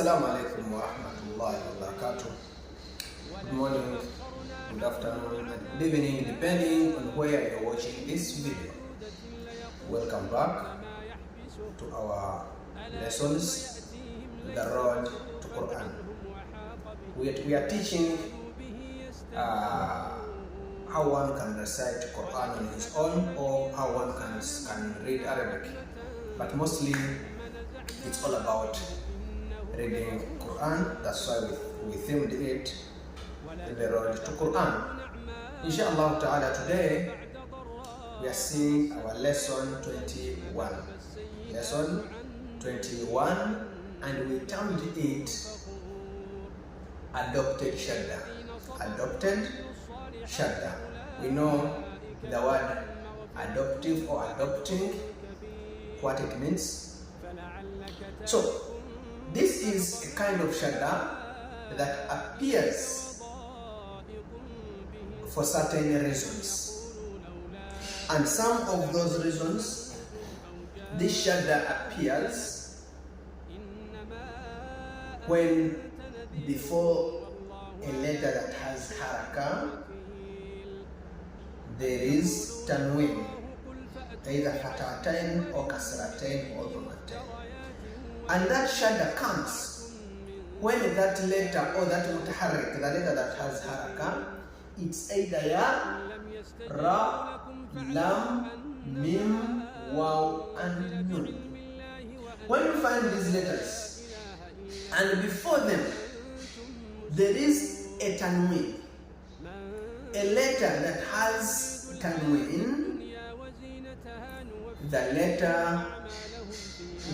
Assalamu alaikum wa rahmatullahi wa barakatuh. Good morning, good afternoon, and good evening, depending on where you're watching this video. Welcome back to our lessons, The Road to Quran. We are teaching how one can recite Quran on his own, or how one can read Arabic. But mostly, it's all about reading Quran. That's why we themed it The Road to Quran. Inshallah ta'ala, today we are seeing our lesson 21. Lesson 21, and we termed it Adopted Shadda. Adopted Shadda. We know the word adoptive or adopting, what it means. So, this is a kind of shadda that appears for certain reasons. And some of those reasons, this shadda appears when before a letter that has haraka, there is tanween, either fatatain or kasratain or dhammatain. And that shadda comes when that letter or that mutaharrik, the letter that has haraka, it's either ya, ra, lam, mim, waw, and nun. When you find these letters, and before them, there is a tanween, a letter that has tanween, the letter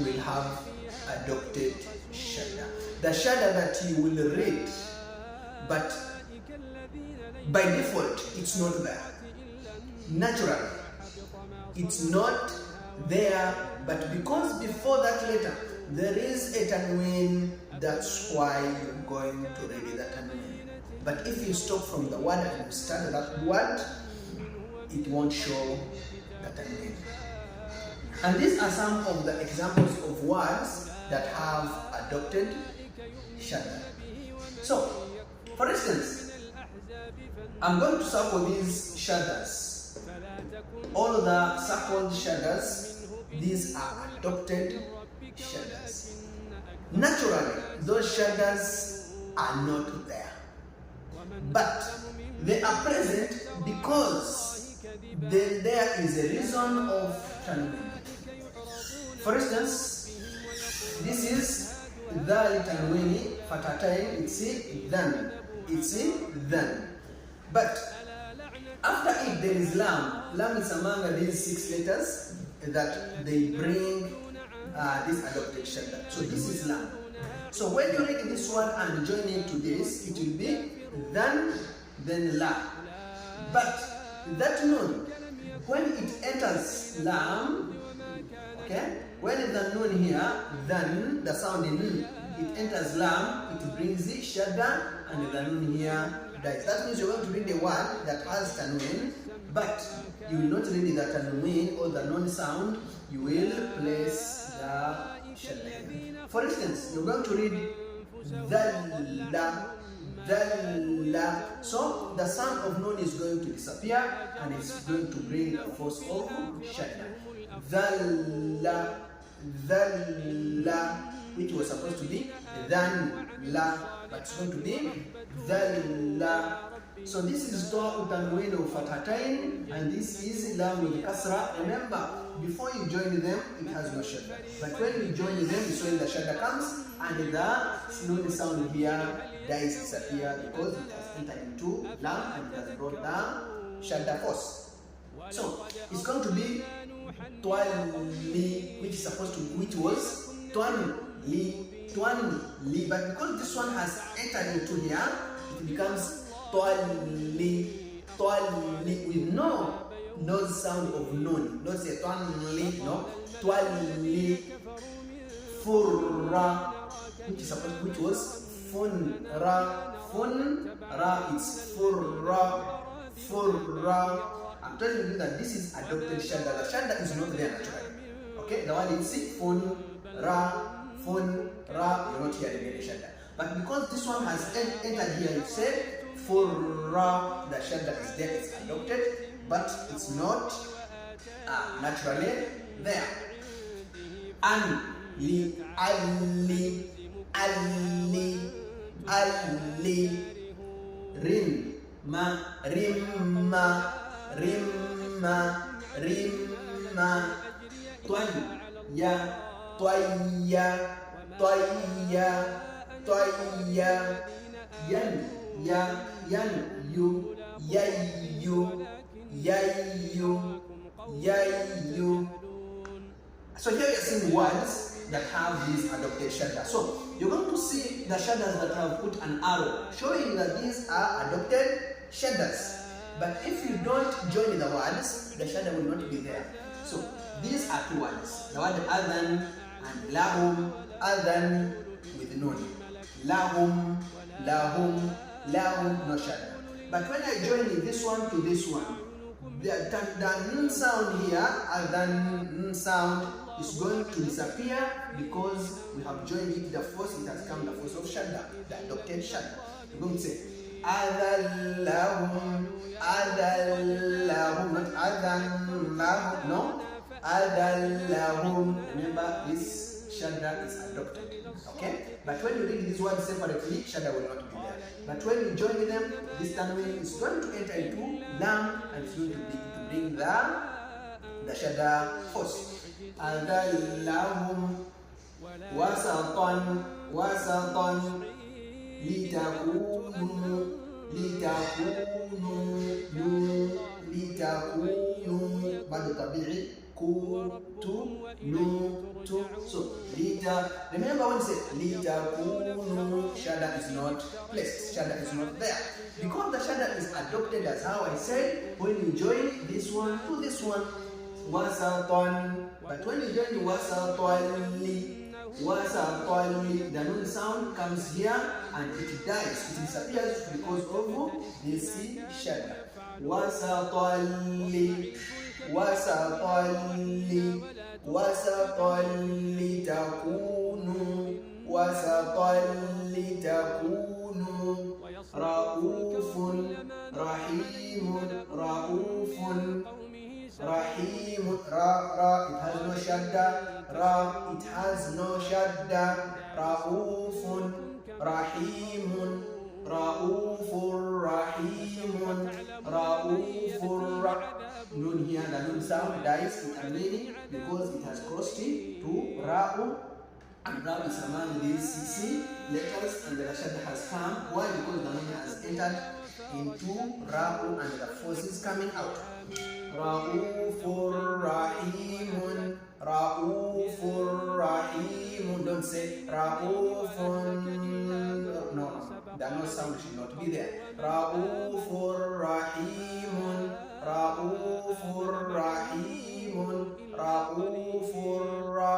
will have adopted shadda. The shadda that you will read, but by default, it's not there. Naturally, it's not there, but because before that letter, there is a tanween, that's why you're going to read that tanween. But if you stop from the word and you start that word, it won't show the tanween. And these are some of the examples of words that have adopted shadda. So, for instance, I'm going to circle these shaddas. All the circled shaddas, these are adopted shaddas. Naturally, those shaddas are not there, but they are present because there is a reason of tanween. For instance, this is the tanwini fatatain, it's then. But after it there is lam. Lam is among these 6 letters that they bring this adopted shadda. So this is lam. So when you read this one and join it to this, it will be then la. But that nun, when it enters lam, okay, when the nun here, then the sound in nun, it enters lam, it brings the shadda, and the nun here dies. That means you're going to read a word that has tanween, but you will not read the tanween or the nun sound, you will place the shadda. For instance, you're going to read dhalla. So the sound of nun is going to disappear, and it's going to bring the force of shadda. Dhalla, which was supposed to be dhan la, but it's going to be dhalla. So this is ta'u tanween of fathatain, and this is lam with kasra. Remember, before you join them, it has no shadda. But when you join them, it's when the shadda comes, and the nun sound here dies, disappear, because it has entered into lam and it has brought down shadda force. So it's going to be twali, which was twali, but because this one has entered into here, it becomes twali with no sound of nun. Not say twali, no, twali. Furra, which was funra, it's furra. I'm telling you that this is adopted shadda. The shadda is not there naturally. Okay, the one is fun, ra, fun, ra, you're not hearing any shadda. But because this one has entered here, you say for ra, the shadda is there, it's adopted, but it's not naturally there. An, li, alli, alli, alli, rim, ma, rimma, rimma, rimma, twan, ya, twaya, twaya, twaya, yan, ya, yan, yu, yayu, yayu, yayu. So here we are seeing words that have these adopted shadda. So you're going to see the shaddas that have put an arrow showing that these are adopted shaddas. But if you don't join the words, the shadda will not be there. So these are two words. The word adhan and lahum. Adhan with nun. Lahum, lahum, lahum, no shadda. But when I join this one to this one, the n sound here, adhan n sound, is going to disappear because we have joined it, the force, it has come the force of shadda, the adopted shadda. We're going to say adallahum, adallahum, not adallahum, no, adallahum. Remember, this shadda is adopted, okay? But when you read these words separately, shadda will not be there. But when you join them, this tanween is going to enter into lam and it's going to bring the shadda force. أذلهم وسطا وسطا لتكونوا بعد طبيعي so remember when you say litakunu, shadda is not placed, shadda is not there because the shadda is adopted as how I said when you join this one to this one. Wasatan. But when you join the wasatali, the nun sound comes here and it dies, it disappears because of this shadda. Wasatali, wasatali, wasatali takunu, wasatali takunu, raufun, rahimun, raufun, Rahim, ra, it has no shadda, ra, it has no shadda, Raufun, Rahimun, Raufur, Rahimun, Raufur, nun here, the nun sound dies in Armenian because it has crossed into Ra'u, and Ra'u is among these CC letters and the shadda has come. Why? Because the nun has entered into Ra'u and the force is coming out. Raufur Rahimun, Raufur Rahimun. Don't say Raufun. No, the no sound should not be there. Raufur Rahimun, Raufur Rahimun, Raufur Ra.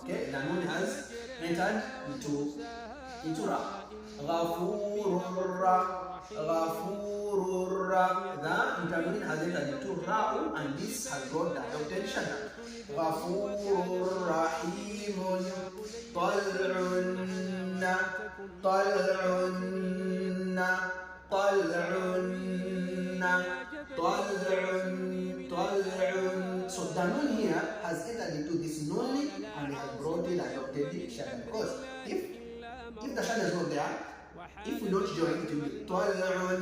Okay, the nun has entered into Ra. Ghafurur Ra. Ghafurur, the interlude has entered into Ra'u and this has got the adopted shadda. Ghafurur Rahimun, Tal'unna, Tal'unna, Tal'unna, Tal'un. So the nun here has entered into this nun and it has brought in adopted shadda because if the shadda is not there, if we don't join it will be طلع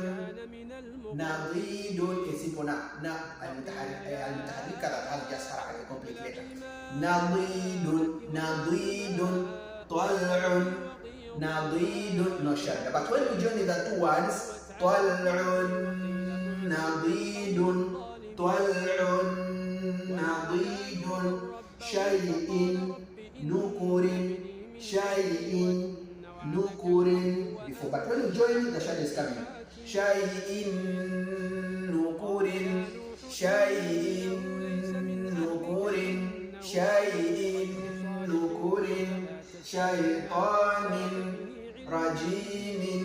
نضيد a simple na المتحرك that has just a complete letter. نضيد طلع نضيد no shadda. But when we join the two words طلع نضيد طلع نضيد شيء نكر شيء nukurin before, but when you join the shadda is coming. Shay'in nukurin, shay'in nukurin, shay'in nukurin, shaytanin rajimin,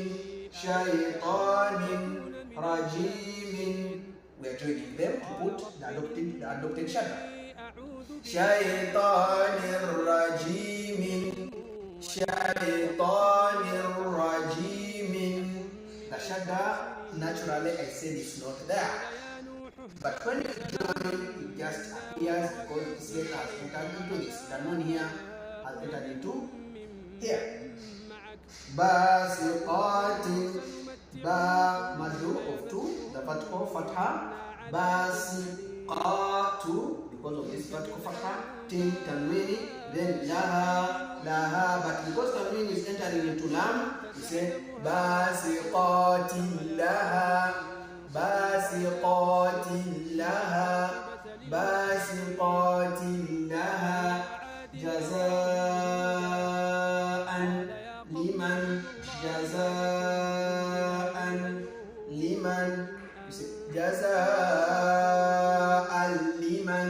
shaytanin rajimin. We are joining them to put the adopted shadda. شيطان رجيم شيطان رجيم. The shadda, naturally I said it's not there. But when you join, it just appears because this letter has entered into this. The nun here has entered into here. Basiqat, ba madu of two, the vertical fatha. Basiqatu, because of this vertical fatha. Tin tanwini, then laha. But because tanwini is entering into lam, you say basiqati laha. باسقات لها باسقات لها جزاء لمن جزاء لمن جزاء لمن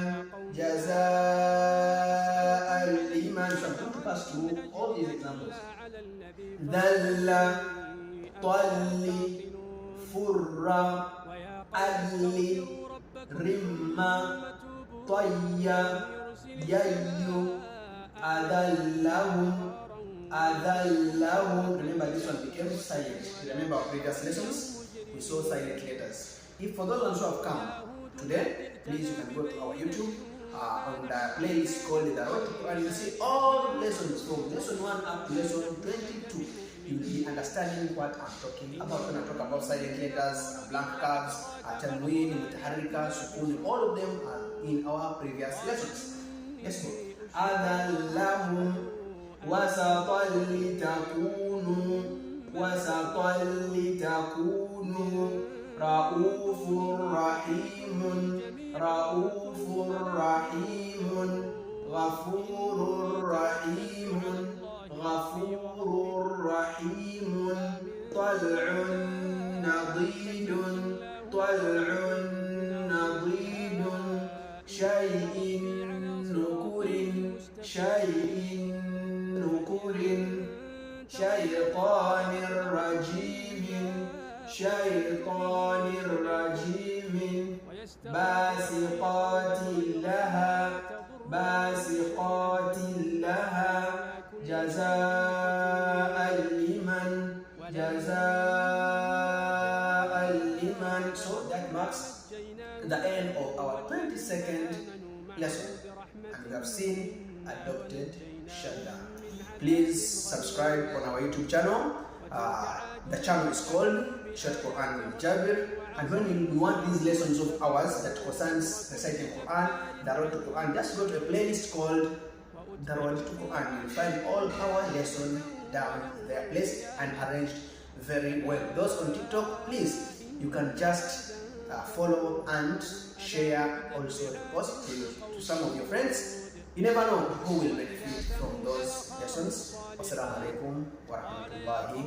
جزاء لمن. So I'm going to pass through all these examples. ذل طل فر أدل رم طي يي أذلهم. Remember this one became silent. Remember our previous lessons, we saw silent letters. If for those ones who have come today, please you can go to our YouTube on the playlist called The Road to Quran. You see all lessons from lesson 1 up to lesson 22. You'll be understanding what I'm talking about when I talk about silent letters, blank curves, tanween, mutaharrika, sukun. All of them are in our previous lessons. Let's go. أذلهم وسطا لتكونوا وسطا لتكونوا رؤوف رحيم رؤوف رحيم غفور رحيم غفور رحيم طلع نضيد طلع نضيد شيء نكر شيء نكر شيطان رجيم شيطان رجيم باسقات لها باسقات لها جزاء لمن جزاء لمن. So that marks the end of our 22nd lesson, and we have seen adopted Shadda. Please subscribe on our YouTube channel. The channel is called Short Quran with Jabir, and when you want these lessons of ours that concerns reciting Quran, the road to Quran, just go to a playlist called The Road to Quran. You'll find all our lessons down there, placed and arranged very well. Those on TikTok, please, you can just follow and share also the post to some of your friends. You never know who will benefit from those lessons. Wassalamu alaikum wa rahmatullahi